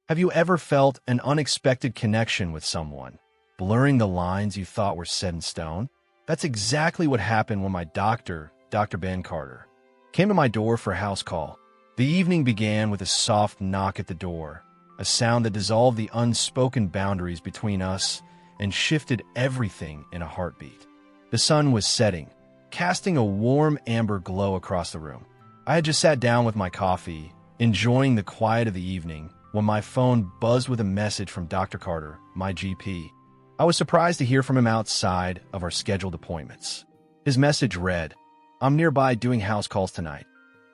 Have you ever felt an unexpected connection with someone, blurring the lines you thought were set in stone? That's exactly what happened when my doctor, Dr. Ben Carter, came to my door for a house call. The evening began with a soft knock at the door, a sound that dissolved the unspoken boundaries between us and shifted everything in a heartbeat. The sun was setting, casting a warm amber glow across the room. I had just sat down with my coffee, enjoying the quiet of the evening, when my phone buzzed with a message from Dr. Carter, my GP. I was surprised to hear from him outside of our scheduled appointments. His message read, "I'm nearby doing house calls tonight.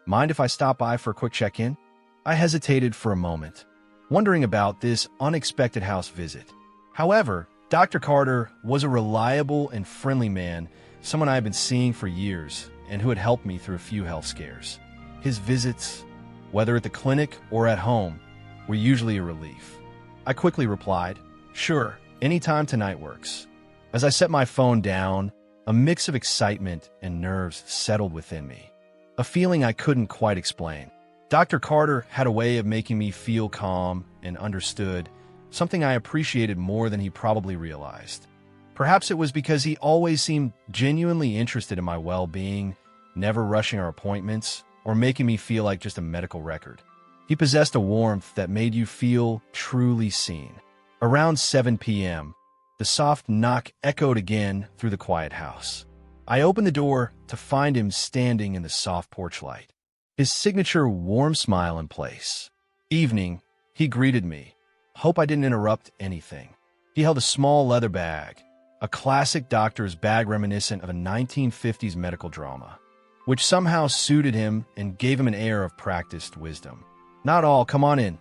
Mind if I stop by for a quick check-in?" I hesitated for a moment, wondering about this unexpected house visit. However, Dr. Carter was a reliable and friendly man, someone I had been seeing for years and who had helped me through a few health scares. His visits, whether at the clinic or at home, were usually a relief. I quickly replied, "Sure, anytime tonight works." As I set my phone down, a mix of excitement and nerves settled within me, a feeling I couldn't quite explain. Dr. Carter had a way of making me feel calm and understood, something I appreciated more than he probably realized. Perhaps it was because he always seemed genuinely interested in my well-being, never rushing our appointments or making me feel like just a medical record. He possessed a warmth that made you feel truly seen. Around 7 p.m., the soft knock echoed again through the quiet house. I opened the door to find him standing in the soft porch light, his signature warm smile in place. "Evening," he greeted me. "Hope I didn't interrupt anything." He held a small leather bag, a classic doctor's bag reminiscent of a 1950s medical drama, which somehow suited him and gave him an air of practiced wisdom. "Not all, come on in,"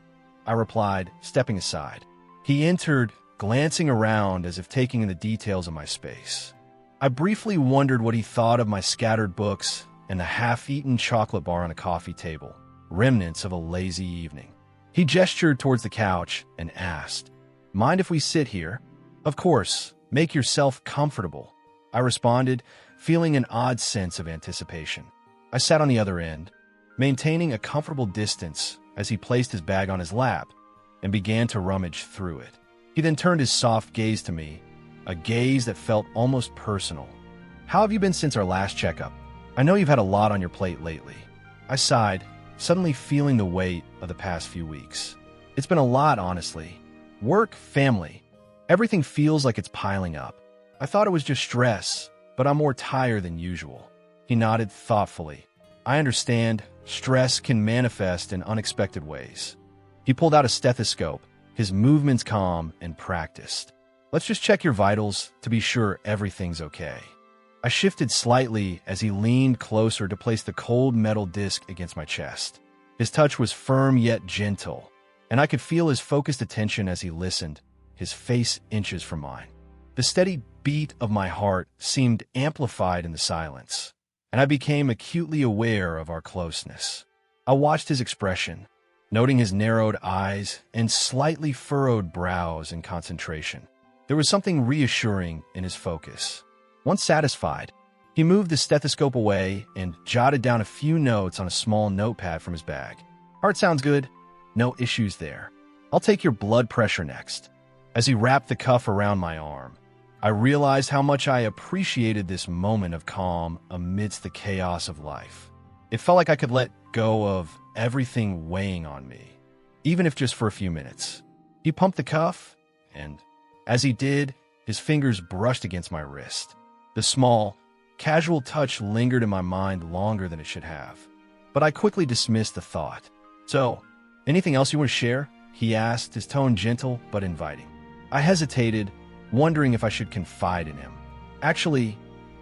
I replied, stepping aside. He entered, glancing around as if taking in the details of my space. I briefly wondered what he thought of my scattered books and the half-eaten chocolate bar on a coffee table, remnants of a lazy evening. He gestured towards the couch and asked, "Mind if we sit here?" "Of course, make yourself comfortable," I responded, feeling an odd sense of anticipation. I sat on the other end, maintaining a comfortable distance as he placed his bag on his lap and began to rummage through it. He then turned his soft gaze to me, a gaze that felt almost personal. "How have you been since our last checkup? I know you've had a lot on your plate lately." I sighed, suddenly feeling the weight of the past few weeks. "It's been a lot, honestly. Work, family. Everything feels like it's piling up. I thought it was just stress, but I'm more tired than usual." He nodded thoughtfully. "I understand. Stress can manifest in unexpected ways." He pulled out a stethoscope, his movements calm and practiced. "Let's just check your vitals to be sure everything's okay." I shifted slightly as he leaned closer to place the cold metal disc against my chest. His touch was firm yet gentle, and I could feel his focused attention as he listened, his face inches from mine. The steady beat of my heart seemed amplified in the silence, and I became acutely aware of our closeness. I watched his expression, noting his narrowed eyes and slightly furrowed brows in concentration. There was something reassuring in his focus. Once satisfied, he moved the stethoscope away and jotted down a few notes on a small notepad from his bag. "Heart sounds good. No issues there. I'll take your blood pressure next." As he wrapped the cuff around my arm, I realized how much I appreciated this moment of calm amidst the chaos of life. It felt like I could let go of everything weighing on me, even if just for a few minutes. He pumped the cuff, and as he did, his fingers brushed against my wrist. The small, casual touch lingered in my mind longer than it should have, but I quickly dismissed the thought. "So, anything else you want to share?" he asked, his tone gentle but inviting. I hesitated, wondering if I should confide in him. "Actually,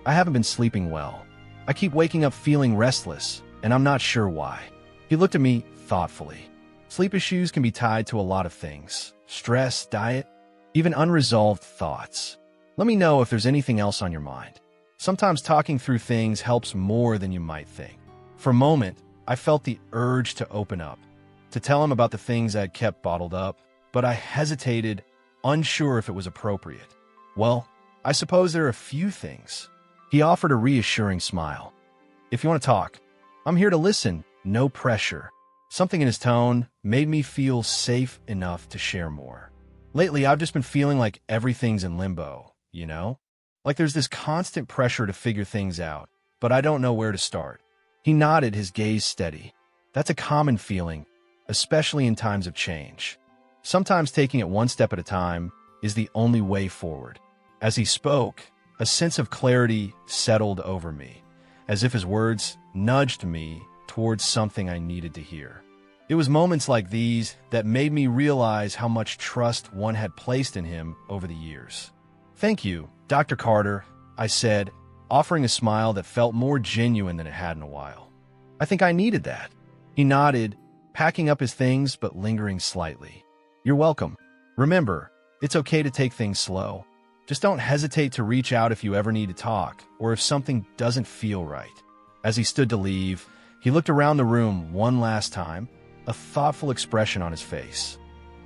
I haven't been sleeping well. I keep waking up feeling restless, and I'm not sure why." He looked at me thoughtfully. "Sleep issues can be tied to a lot of things: stress, diet, even unresolved thoughts. Let me know if there's anything else on your mind. Sometimes talking through things helps more than you might think." For a moment, I felt the urge to open up, to tell him about the things I'd kept bottled up, but I hesitated, unsure if it was appropriate. "Well, I suppose there are a few things." He offered a reassuring smile. "If you want to talk, I'm here to listen, no pressure." Something in his tone made me feel safe enough to share more. Lately, I've just been feeling like everything's in limbo, you know? Like there's this constant pressure to figure things out, but I don't know where to start. He nodded, his gaze steady. That's a common feeling, especially in times of change. Sometimes taking it one step at a time is the only way forward. As he spoke, a sense of clarity settled over me, as if his words nudged me towards something I needed to hear. It was moments like these that made me realize how much trust one had placed in him over the years. "Thank you, Dr. Carter," I said, offering a smile that felt more genuine than it had in a while. "I think I needed that." He nodded, packing up his things but lingering slightly. "You're welcome. Remember, it's okay to take things slow. Just don't hesitate to reach out if you ever need to talk or if something doesn't feel right." As he stood to leave, he looked around the room one last time, a thoughtful expression on his face.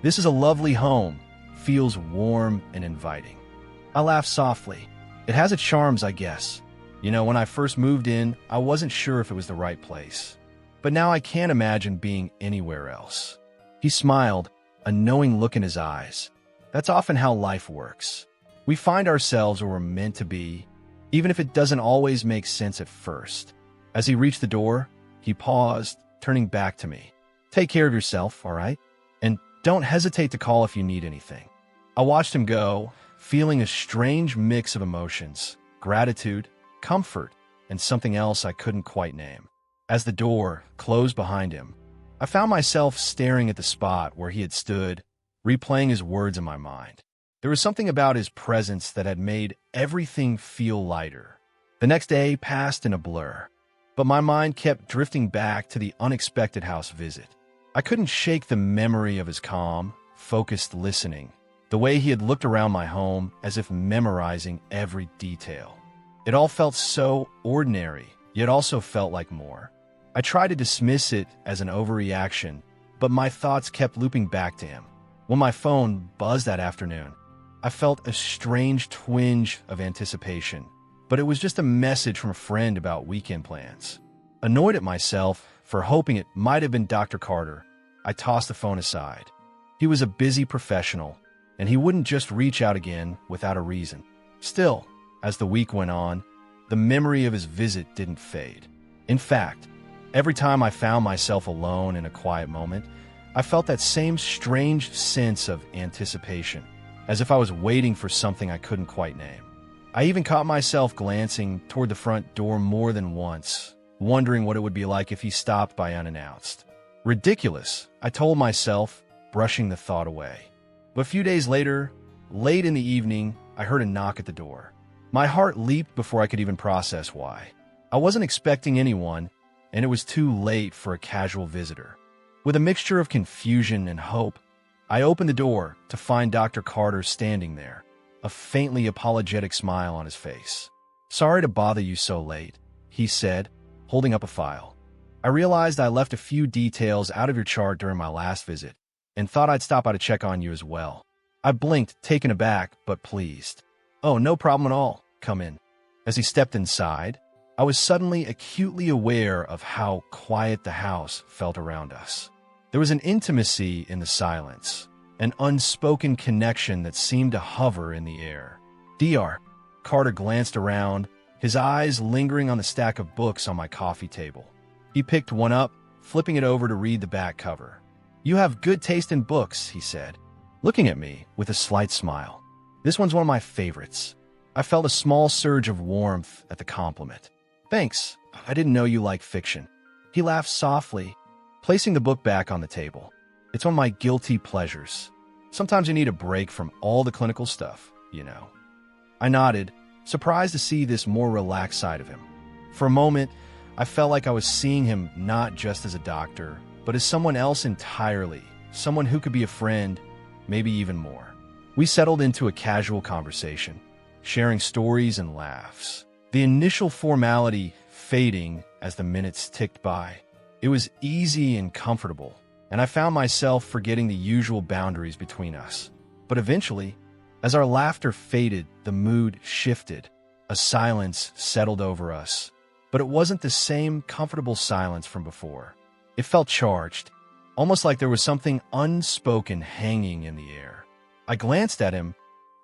"This is a lovely home, feels warm and inviting." I laughed softly. It has its charms, I guess. You know, when I first moved in, I wasn't sure if it was the right place. But now I can't imagine being anywhere else. He smiled, a knowing look in his eyes. That's often how life works. We find ourselves where we're meant to be, even if it doesn't always make sense at first. As he reached the door, he paused, turning back to me. "Take care of yourself, all right? And don't hesitate to call if you need anything." I watched him go, feeling a strange mix of emotions, gratitude, comfort, and something else I couldn't quite name. As the door closed behind him, I found myself staring at the spot where he had stood, replaying his words in my mind. There was something about his presence that had made everything feel lighter. The next day passed in a blur, but my mind kept drifting back to the unexpected house visit. I couldn't shake the memory of his calm, focused listening, the way he had looked around my home as if memorizing every detail. It all felt so ordinary, yet also felt like more. I tried to dismiss it as an overreaction, but my thoughts kept looping back to him. When my phone buzzed that afternoon, I felt a strange twinge of anticipation, but it was just a message from a friend about weekend plans. Annoyed at myself for hoping it might have been Dr. Carter, I tossed the phone aside. He was a busy professional, and he wouldn't just reach out again without a reason. Still, as the week went on, the memory of his visit didn't fade. In fact, every time I found myself alone in a quiet moment, I felt that same strange sense of anticipation, as if I was waiting for something I couldn't quite name. I even caught myself glancing toward the front door more than once, wondering what it would be like if he stopped by unannounced. Ridiculous, I told myself, brushing the thought away. But a few days later, late in the evening, I heard a knock at the door. My heart leaped before I could even process why. I wasn't expecting anyone, and it was too late for a casual visitor. With a mixture of confusion and hope, I opened the door to find Dr. Carter standing there, a faintly apologetic smile on his face. "Sorry to bother you so late," he said, holding up a file. "I realized I left a few details out of your chart during my last visit, and thought I'd stop by to check on you as well." I blinked, taken aback, but pleased. "Oh, no problem at all. Come in." As he stepped inside, I was suddenly acutely aware of how quiet the house felt around us. There was an intimacy in the silence, an unspoken connection that seemed to hover in the air. "Dr. Carter glanced around, his eyes lingering on the stack of books on my coffee table. He picked one up, flipping it over to read the back cover. "You have good taste in books," he said, looking at me with a slight smile. "This one's one of my favorites." I felt a small surge of warmth at the compliment. "Thanks. I didn't know you liked fiction." He laughed softly, placing the book back on the table. "It's one of my guilty pleasures. Sometimes you need a break from all the clinical stuff, you know." I nodded, surprised to see this more relaxed side of him. For a moment, I felt like I was seeing him not just as a doctor, but as someone else entirely, someone who could be a friend, maybe even more. We settled into a casual conversation, sharing stories and laughs, the initial formality fading as the minutes ticked by. It was easy and comfortable, and I found myself forgetting the usual boundaries between us. But eventually, as our laughter faded, the mood shifted. A silence settled over us, but it wasn't the same comfortable silence from before. It felt charged, almost like there was something unspoken hanging in the air. I glanced at him,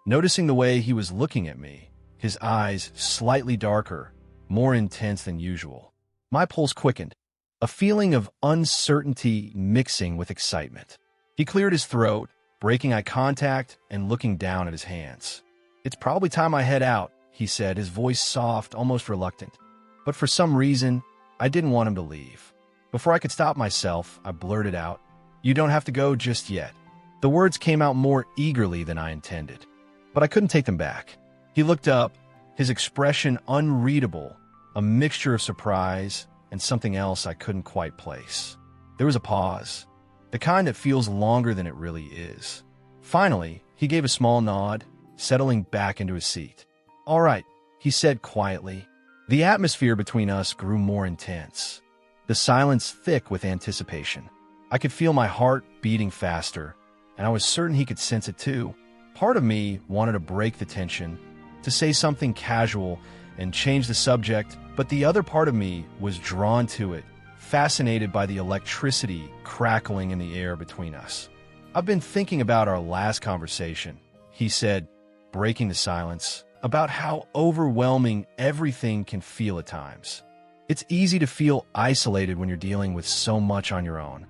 noticing the way he was looking at me, his eyes slightly darker, more intense than usual. My pulse quickened, a feeling of uncertainty mixing with excitement. He cleared his throat, breaking eye contact and looking down at his hands. "It's probably time I head out," he said, his voice soft, almost reluctant. But for some reason, I didn't want him to leave. Before I could stop myself, I blurted out, "You don't have to go just yet." The words came out more eagerly than I intended, but I couldn't take them back. He looked up, his expression unreadable, a mixture of surprise and something else I couldn't quite place. There was a pause, the kind that feels longer than it really is. Finally, he gave a small nod, settling back into his seat. "All right," he said quietly. The atmosphere between us grew more intense, the silence thick with anticipation. I could feel my heart beating faster, and I was certain he could sense it too. Part of me wanted to break the tension, to say something casual and change the subject, but the other part of me was drawn to it, fascinated by the electricity crackling in the air between us. "I've been thinking about our last conversation," he said, breaking the silence, "about how overwhelming everything can feel at times. It's easy to feel isolated when you're dealing with so much on your own."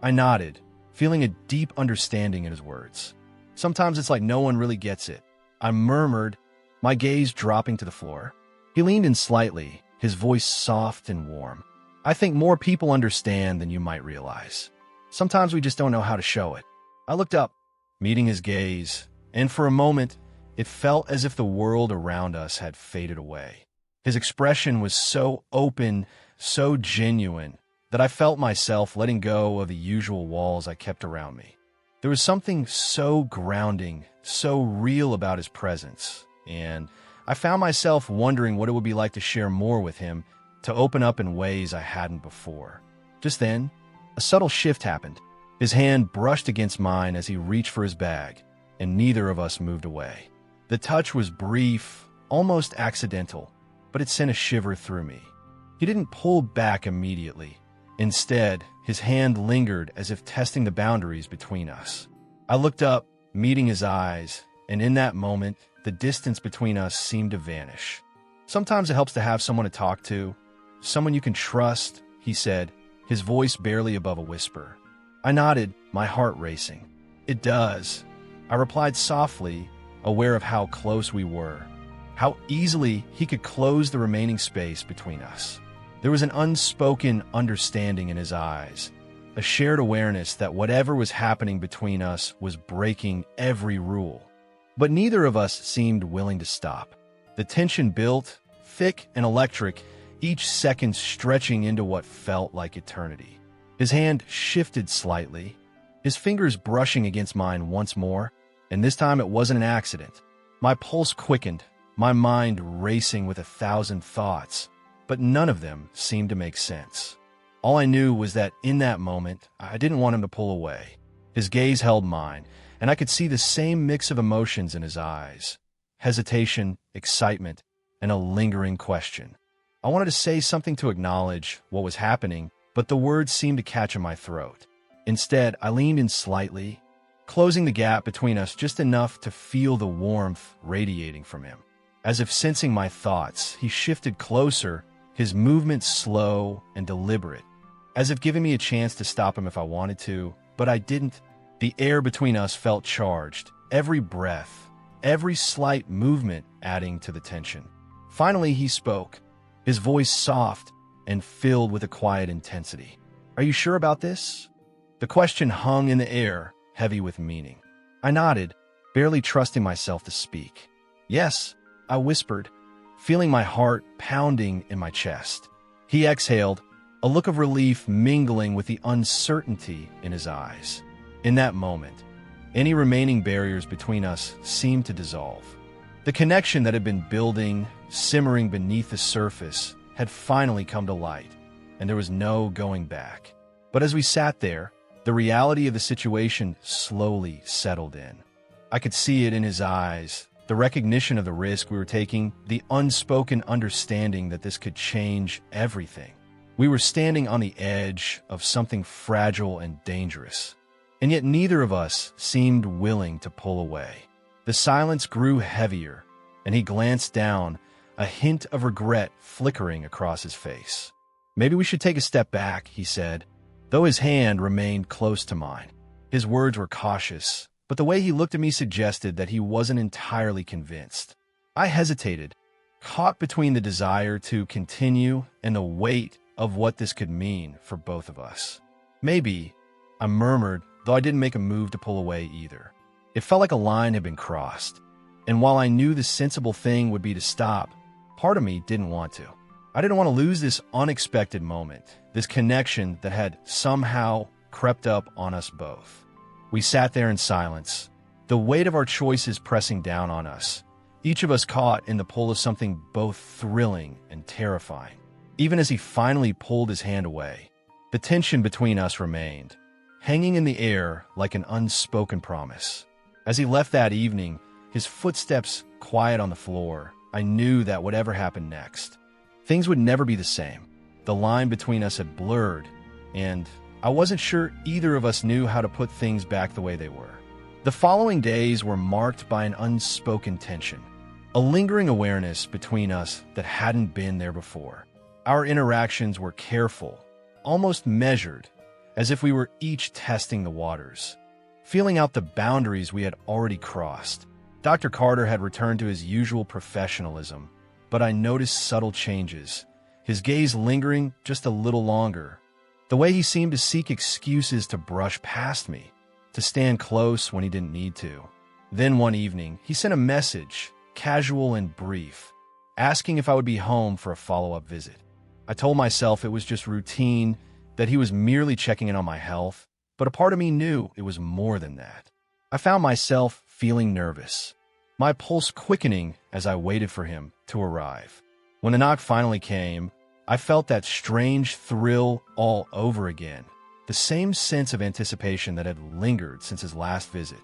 I nodded, feeling a deep understanding in his words. "Sometimes it's like no one really gets it," I murmured, my gaze dropping to the floor. He leaned in slightly, his voice soft and warm. "I think more people understand than you might realize. Sometimes we just don't know how to show it." I looked up, meeting his gaze, and for a moment, it felt as if the world around us had faded away. His expression was so open, so genuine, that I felt myself letting go of the usual walls I kept around me. There was something so grounding, so real about his presence, and I found myself wondering what it would be like to share more with him, to open up in ways I hadn't before. Just then, a subtle shift happened. His hand brushed against mine as he reached for his bag, and neither of us moved away. The touch was brief, almost accidental, but it sent a shiver through me. He didn't pull back immediately. Instead, his hand lingered as if testing the boundaries between us. I looked up, meeting his eyes, and in that moment, the distance between us seemed to vanish. "Sometimes it helps to have someone to talk to, someone you can trust," he said, his voice barely above a whisper. I nodded, my heart racing. "It does," I replied softly, aware of how close we were, how easily he could close the remaining space between us. There was an unspoken understanding in his eyes, a shared awareness that whatever was happening between us was breaking every rule. But neither of us seemed willing to stop. The tension built, thick and electric, each second stretching into what felt like eternity. His hand shifted slightly, his fingers brushing against mine once more, and this time it wasn't an accident. My pulse quickened, my mind racing with 1,000 thoughts, but none of them seemed to make sense. All I knew was that in that moment, I didn't want him to pull away. His gaze held mine, and I could see the same mix of emotions in his eyes: hesitation, excitement, and a lingering question. I wanted to say something to acknowledge what was happening, but the words seemed to catch in my throat. Instead, I leaned in slightly, closing the gap between us just enough to feel the warmth radiating from him. As if sensing my thoughts, he shifted closer, his movements slow and deliberate, as if giving me a chance to stop him if I wanted to, but I didn't. The air between us felt charged, every breath, every slight movement adding to the tension. Finally, he spoke, his voice soft and filled with a quiet intensity. "Are you sure about this?" The question hung in the air, heavy with meaning. I nodded, barely trusting myself to speak. "Yes," I whispered, feeling my heart pounding in my chest. He exhaled, a look of relief mingling with the uncertainty in his eyes. In that moment, any remaining barriers between us seemed to dissolve. The connection that had been building, simmering beneath the surface, had finally come to light, and there was no going back. But as we sat there, the reality of the situation slowly settled in. I could see it in his eyes, the recognition of the risk we were taking, the unspoken understanding that this could change everything. We were standing on the edge of something fragile and dangerous, and yet neither of us seemed willing to pull away. The silence grew heavier, and he glanced down, a hint of regret flickering across his face. "Maybe we should take a step back," he said, though his hand remained close to mine. His words were cautious, but the way he looked at me suggested that he wasn't entirely convinced. I hesitated, caught between the desire to continue and the weight of what this could mean for both of us. "Maybe," I murmured, though I didn't make a move to pull away either. It felt like a line had been crossed, and while I knew the sensible thing would be to stop, part of me didn't want to. I didn't want to lose this unexpected moment, this connection that had somehow crept up on us both. We sat there in silence, the weight of our choices pressing down on us, each of us caught in the pull of something both thrilling and terrifying. Even as he finally pulled his hand away, the tension between us remained, hanging in the air like an unspoken promise. As he left that evening, his footsteps quiet on the floor, I knew that whatever happened next, things would never be the same. The line between us had blurred, and I wasn't sure either of us knew how to put things back the way they were. The following days were marked by an unspoken tension, a lingering awareness between us that hadn't been there before. Our interactions were careful, almost measured, as if we were each testing the waters, feeling out the boundaries we had already crossed. Dr. Carter had returned to his usual professionalism, but I noticed subtle changes, his gaze lingering just a little longer, the way he seemed to seek excuses to brush past me, to stand close when he didn't need to. Then one evening, he sent a message, casual and brief, asking if I would be home for a follow-up visit. I told myself it was just routine, that he was merely checking in on my health, but a part of me knew it was more than that. I found myself feeling nervous, my pulse quickening as I waited for him to arrive. When the knock finally came, I felt that strange thrill all over again, the same sense of anticipation that had lingered since his last visit.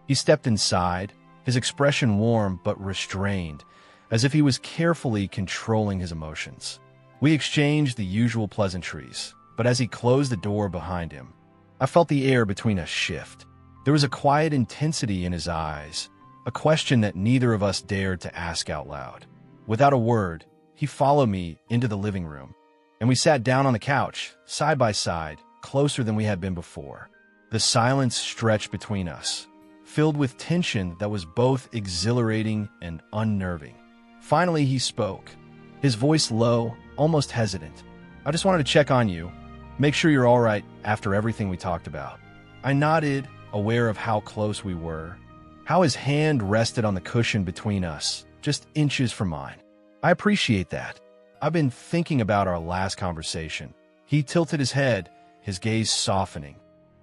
He stepped inside, his expression warm but restrained, as if he was carefully controlling his emotions. We exchanged the usual pleasantries, but as he closed the door behind him, I felt the air between us shift. There was a quiet intensity in his eyes, a question that neither of us dared to ask out loud. Without a word, he followed me into the living room, and we sat down on the couch, side by side, closer than we had been before. The silence stretched between us, filled with tension that was both exhilarating and unnerving. Finally, he spoke, his voice low, almost hesitant. "I just wanted to check on you, make sure you're all right after everything we talked about." I nodded, aware of how close we were, how his hand rested on the cushion between us, just inches from mine. "I appreciate that. I've been thinking about our last conversation." He tilted his head, his gaze softening,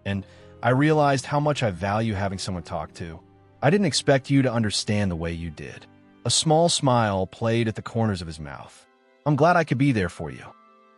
and I realized how much I value having someone talk to. "I didn't expect you to understand the way you did." A small smile played at the corners of his mouth. "I'm glad I could be there for you."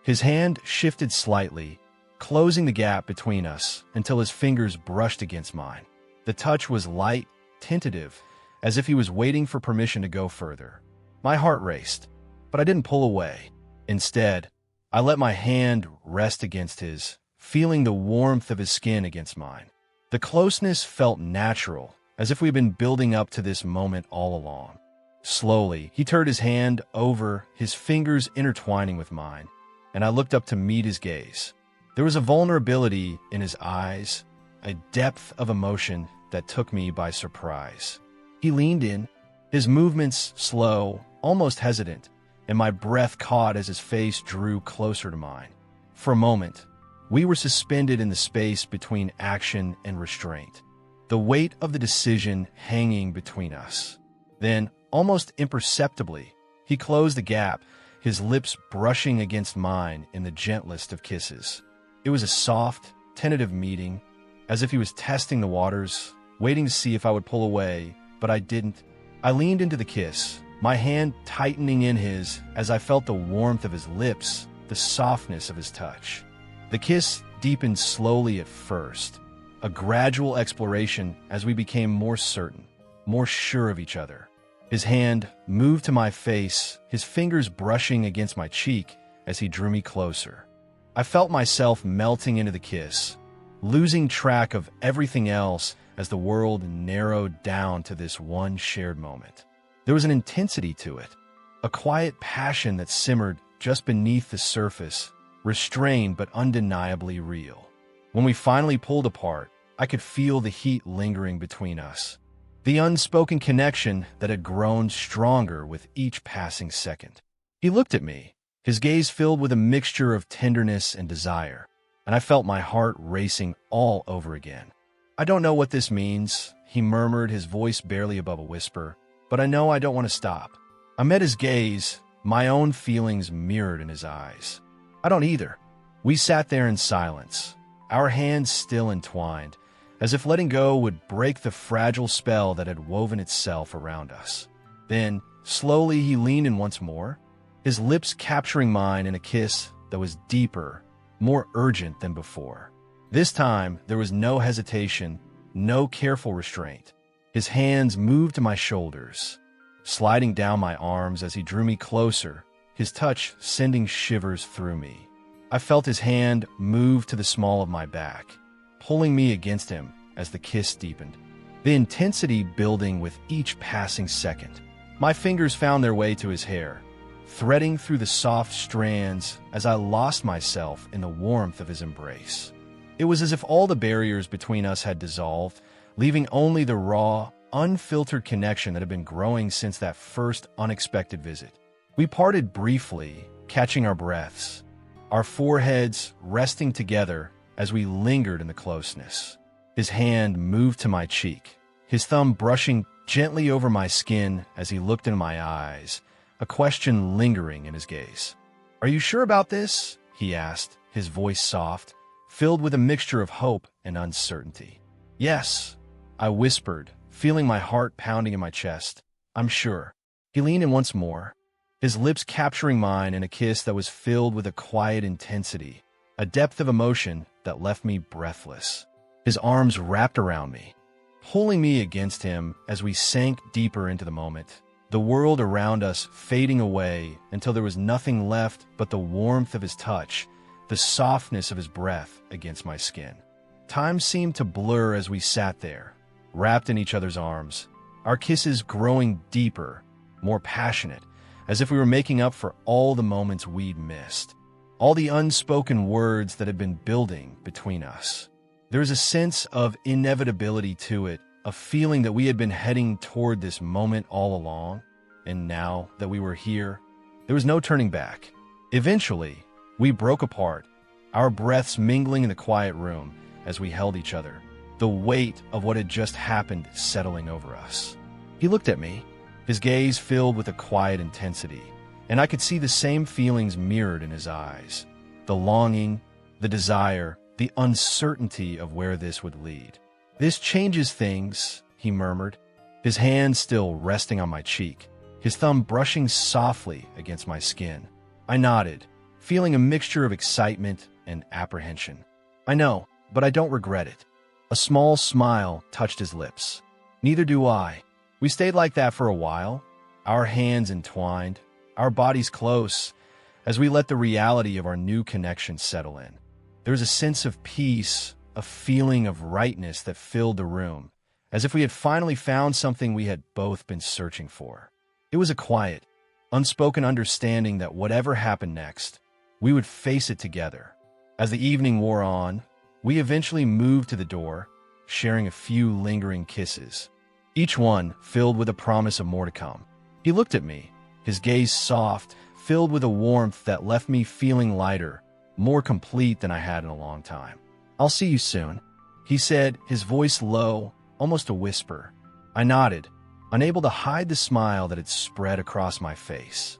His hand shifted slightly, closing the gap between us until his fingers brushed against mine. The touch was light, tentative, as if he was waiting for permission to go further. My heart raced, but I didn't pull away. Instead, I let my hand rest against his, feeling the warmth of his skin against mine. The closeness felt natural, as if we'd been building up to this moment all along. Slowly, he turned his hand over, his fingers intertwining with mine, and I looked up to meet his gaze. There was a vulnerability in his eyes, a depth of emotion that took me by surprise. He leaned in, his movements slow, almost hesitant, and my breath caught as his face drew closer to mine. For a moment, we were suspended in the space between action and restraint, the weight of the decision hanging between us. Then, almost imperceptibly, he closed the gap, his lips brushing against mine in the gentlest of kisses. It was a soft, tentative meeting, as if he was testing the waters, waiting to see if I would pull away, but I didn't. I leaned into the kiss, my hand tightening in his as I felt the warmth of his lips, the softness of his touch. The kiss deepened slowly at first, a gradual exploration as we became more certain, more sure of each other. His hand moved to my face, his fingers brushing against my cheek as he drew me closer. I felt myself melting into the kiss, losing track of everything else as the world narrowed down to this one shared moment. There was an intensity to it, a quiet passion that simmered just beneath the surface, restrained but undeniably real. When we finally pulled apart, I could feel the heat lingering between us, the unspoken connection that had grown stronger with each passing second. He looked at me, his gaze filled with a mixture of tenderness and desire, and I felt my heart racing all over again. "I don't know what this means," he murmured, his voice barely above a whisper, "but I know I don't want to stop." I met his gaze, my own feelings mirrored in his eyes. "I don't either." We sat there in silence, our hands still entwined, as if letting go would break the fragile spell that had woven itself around us. Then, slowly, he leaned in once more, his lips capturing mine in a kiss that was deeper, more urgent than before. This time, there was no hesitation, no careful restraint. His hands moved to my shoulders, sliding down my arms as he drew me closer, his touch sending shivers through me. I felt his hand move to the small of my back, pulling me against him as the kiss deepened, the intensity building with each passing second. My fingers found their way to his hair, threading through the soft strands as I lost myself in the warmth of his embrace. It was as if all the barriers between us had dissolved, leaving only the raw, unfiltered connection that had been growing since that first unexpected visit. We parted briefly, catching our breaths, our foreheads resting together as we lingered in the closeness. His hand moved to my cheek, his thumb brushing gently over my skin as he looked into my eyes, a question lingering in his gaze. "Are you sure about this?" he asked, his voice soft, filled with a mixture of hope and uncertainty. "Yes," I whispered, feeling my heart pounding in my chest. "I'm sure." He leaned in once more, his lips capturing mine in a kiss that was filled with a quiet intensity, a depth of emotion that left me breathless. His arms wrapped around me, pulling me against him as we sank deeper into the moment, the world around us fading away until there was nothing left but the warmth of his touch, the softness of his breath against my skin. Time seemed to blur as we sat there, wrapped in each other's arms, our kisses growing deeper, more passionate, as if we were making up for all the moments we'd missed, all the unspoken words that had been building between us. There was a sense of inevitability to it, a feeling that we had been heading toward this moment all along, and now that we were here, there was no turning back. Eventually, we broke apart, our breaths mingling in the quiet room as we held each other, the weight of what had just happened settling over us. He looked at me, his gaze filled with a quiet intensity, and I could see the same feelings mirrored in his eyes, the longing, the desire, the uncertainty of where this would lead. "This changes things," he murmured, his hand still resting on my cheek, his thumb brushing softly against my skin. I nodded, feeling a mixture of excitement and apprehension. "I know, but I don't regret it." A small smile touched his lips. "Neither do I." We stayed like that for a while, our hands entwined, our bodies close, as we let the reality of our new connection settle in. There was a sense of peace, a feeling of rightness that filled the room, as if we had finally found something we had both been searching for. It was a quiet, unspoken understanding that whatever happened next, we would face it together. As the evening wore on, we eventually moved to the door, sharing a few lingering kisses, each one filled with a promise of more to come. He looked at me, his gaze soft, filled with a warmth that left me feeling lighter, more complete than I had in a long time. "I'll see you soon," he said, his voice low, almost a whisper. I nodded, unable to hide the smile that had spread across my face.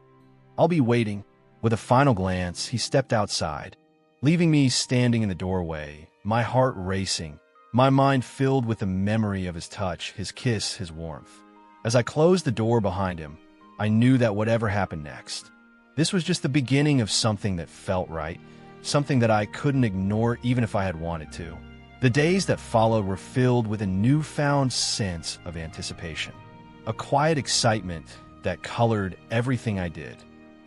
"I'll be waiting." With a final glance, he stepped outside, leaving me standing in the doorway, my heart racing, my mind filled with the memory of his touch, his kiss, his warmth. As I closed the door behind him, I knew that whatever happened next, this was just the beginning of something that felt right, something that I couldn't ignore even if I had wanted to. The days that followed were filled with a newfound sense of anticipation, a quiet excitement that colored everything I did.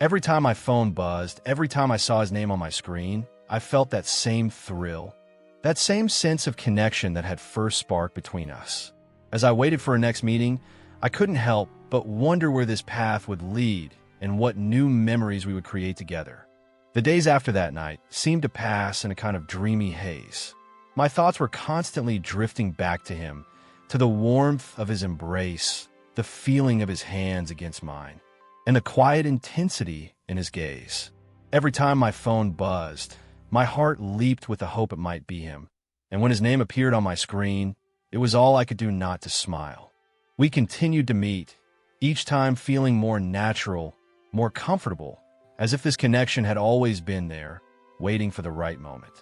Every time my phone buzzed, every time I saw his name on my screen, I felt that same thrill, that same sense of connection that had first sparked between us. As I waited for our next meeting, I couldn't help but wonder where this path would lead and what new memories we would create together. The days after that night seemed to pass in a kind of dreamy haze. My thoughts were constantly drifting back to him, to the warmth of his embrace, the feeling of his hands against mine, and the quiet intensity in his gaze. Every time my phone buzzed, my heart leaped with the hope it might be him, and when his name appeared on my screen, it was all I could do not to smile. We continued to meet, each time feeling more natural, more comfortable, as if this connection had always been there, waiting for the right moment.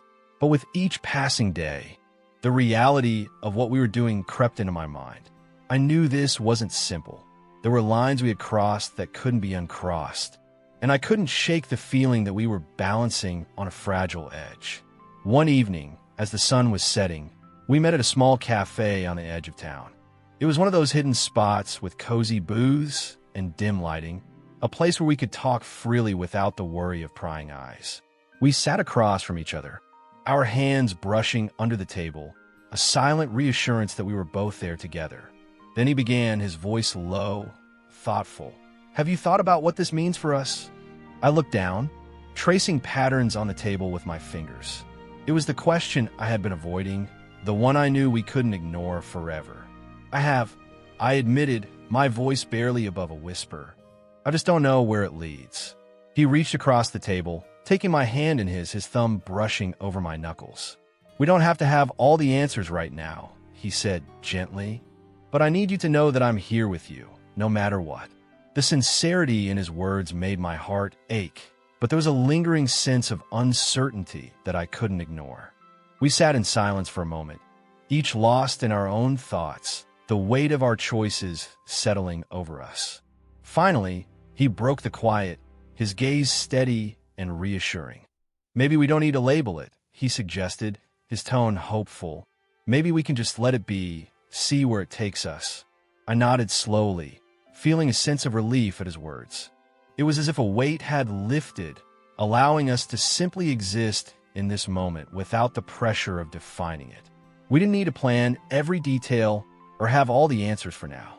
But with each passing day, the reality of what we were doing crept into my mind. I knew this wasn't simple. There were lines we had crossed that couldn't be uncrossed, and I couldn't shake the feeling that we were balancing on a fragile edge. One evening, as the sun was setting, we met at a small cafe on the edge of town. It was one of those hidden spots with cozy booths and dim lighting, a place where we could talk freely without the worry of prying eyes. We sat across from each other, our hands brushing under the table, a silent reassurance that we were both there together. Then he began, his voice low, thoughtful. "Have you thought about what this means for us?" I looked down, tracing patterns on the table with my fingers. It was the question I had been avoiding, the one I knew we couldn't ignore forever. I admitted, my voice barely above a whisper. "I just don't know where it leads." He reached across the table, taking my hand in his thumb brushing over my knuckles. "We don't have to have all the answers right now," he said gently, "but I need you to know that I'm here with you, no matter what." The sincerity in his words made my heart ache, but there was a lingering sense of uncertainty that I couldn't ignore. We sat in silence for a moment, each lost in our own thoughts, the weight of our choices settling over us. Finally, he broke the quiet, his gaze steady and reassuring. "Maybe we don't need to label it," he suggested, his tone hopeful. "Maybe we can just let it be, see where it takes us." I nodded slowly, feeling a sense of relief at his words. It was as if a weight had lifted, allowing us to simply exist in this moment without the pressure of defining it. We didn't need to plan every detail or have all the answers for now.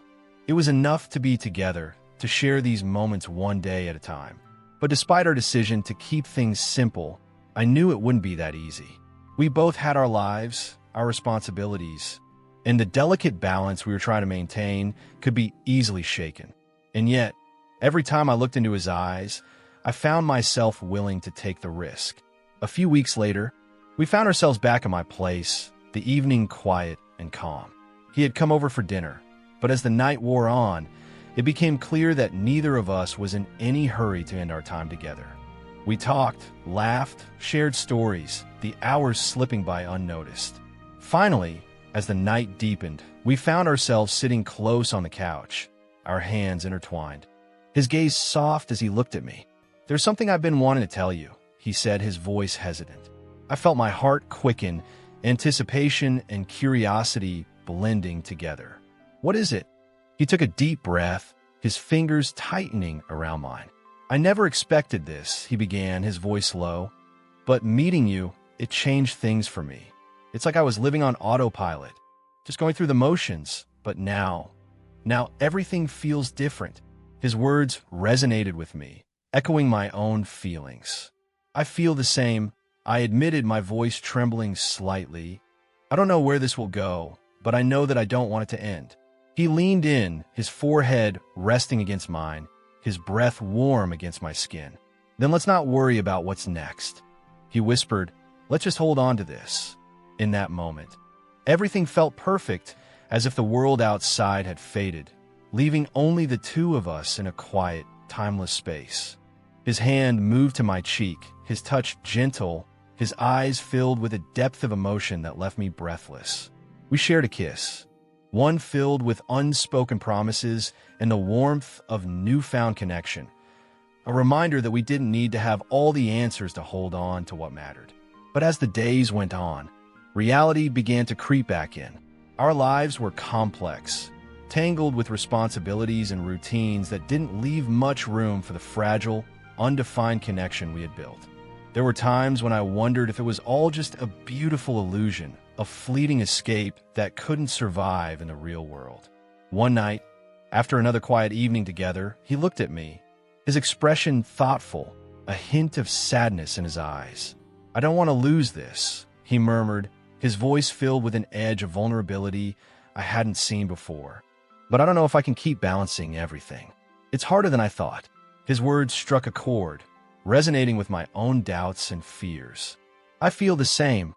It was enough to be together, to share these moments one day at a time. But despite our decision to keep things simple, I knew it wouldn't be that easy. We both had our lives, our responsibilities, and the delicate balance we were trying to maintain could be easily shaken. And yet, every time I looked into his eyes, I found myself willing to take the risk. A few weeks later, we found ourselves back in my place, the evening quiet and calm. He had come over for dinner, but as the night wore on, it became clear that neither of us was in any hurry to end our time together. We talked, laughed, shared stories, the hours slipping by unnoticed. Finally, as the night deepened, we found ourselves sitting close on the couch, our hands intertwined. His gaze soft as he looked at me. "There's something I've been wanting to tell you," he said, his voice hesitant. I felt my heart quicken, anticipation and curiosity blending together. "What is it?" He took a deep breath, his fingers tightening around mine. "I never expected this," he began, his voice low. "But meeting you, it changed things for me. It's like I was living on autopilot, just going through the motions. But now everything feels different." His words resonated with me, echoing my own feelings. "I feel the same," I admitted, my voice trembling slightly. "I don't know where this will go, but I know that I don't want it to end." He leaned in, his forehead resting against mine, his breath warm against my skin. "Then let's not worry about what's next," he whispered. "Let's just hold on to this." In that moment, everything felt perfect, as if the world outside had faded, leaving only the two of us in a quiet, timeless space. His hand moved to my cheek, his touch gentle, his eyes filled with a depth of emotion that left me breathless. We shared a kiss, one filled with unspoken promises and the warmth of newfound connection, a reminder that we didn't need to have all the answers to hold on to what mattered. But as the days went on, reality began to creep back in. Our lives were complex, tangled with responsibilities and routines that didn't leave much room for the fragile, undefined connection we had built. There were times when I wondered if it was all just a beautiful illusion, a fleeting escape that couldn't survive in the real world. One night, after another quiet evening together, he looked at me, his expression thoughtful, a hint of sadness in his eyes. "I don't want to lose this," he murmured, his voice filled with an edge of vulnerability I hadn't seen before. "But I don't know if I can keep balancing everything. It's harder than I thought." His words struck a chord, resonating with my own doubts and fears. "I feel the same,"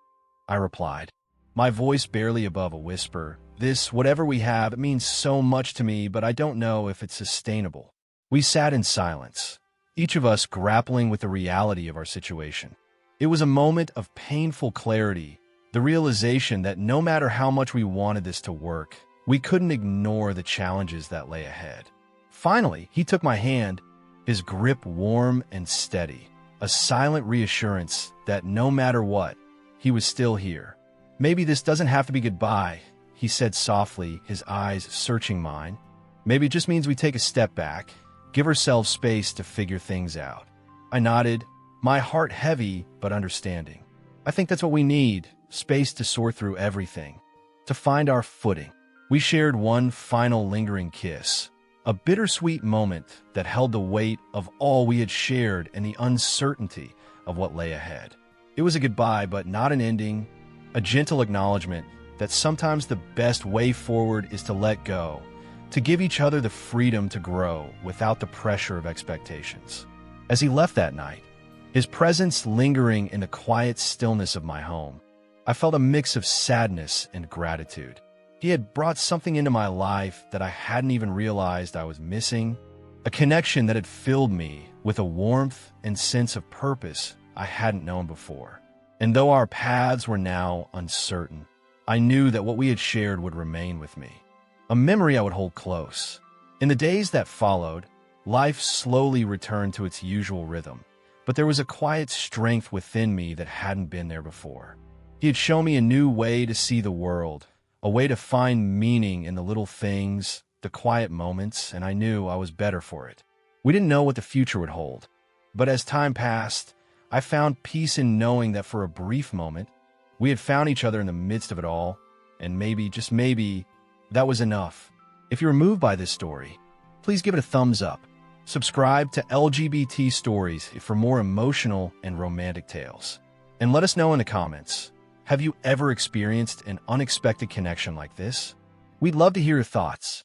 I replied, my voice barely above a whisper. "This, whatever we have, it means so much to me, but I don't know if it's sustainable." We sat in silence, each of us grappling with the reality of our situation. It was a moment of painful clarity, the realization that no matter how much we wanted this to work, we couldn't ignore the challenges that lay ahead. Finally, he took my hand, his grip warm and steady, a silent reassurance that no matter what, he was still here. "Maybe this doesn't have to be goodbye," he said softly, his eyes searching mine. "Maybe it just means we take a step back, give ourselves space to figure things out." I nodded, my heart heavy but understanding. "I think that's what we need, space to sort through everything, to find our footing." We shared one final lingering kiss, a bittersweet moment that held the weight of all we had shared and the uncertainty of what lay ahead. It was a goodbye, but not an ending, a gentle acknowledgement that sometimes the best way forward is to let go, to give each other the freedom to grow without the pressure of expectations. As he left that night, his presence lingering in the quiet stillness of my home, I felt a mix of sadness and gratitude. He had brought something into my life that I hadn't even realized I was missing, a connection that had filled me with a warmth and sense of purpose I hadn't known before. And though our paths were now uncertain, I knew that what we had shared would remain with me, a memory I would hold close. In the days that followed, life slowly returned to its usual rhythm, but there was a quiet strength within me that hadn't been there before. He had shown me a new way to see the world, a way to find meaning in the little things, the quiet moments, and I knew I was better for it. We didn't know what the future would hold, but as time passed, I found peace in knowing that for a brief moment, we had found each other in the midst of it all, and maybe, just maybe, that was enough. If you were moved by this story, please give it a thumbs up. Subscribe to LGBT Stories for more emotional and romantic tales. And let us know in the comments, have you ever experienced an unexpected connection like this? We'd love to hear your thoughts.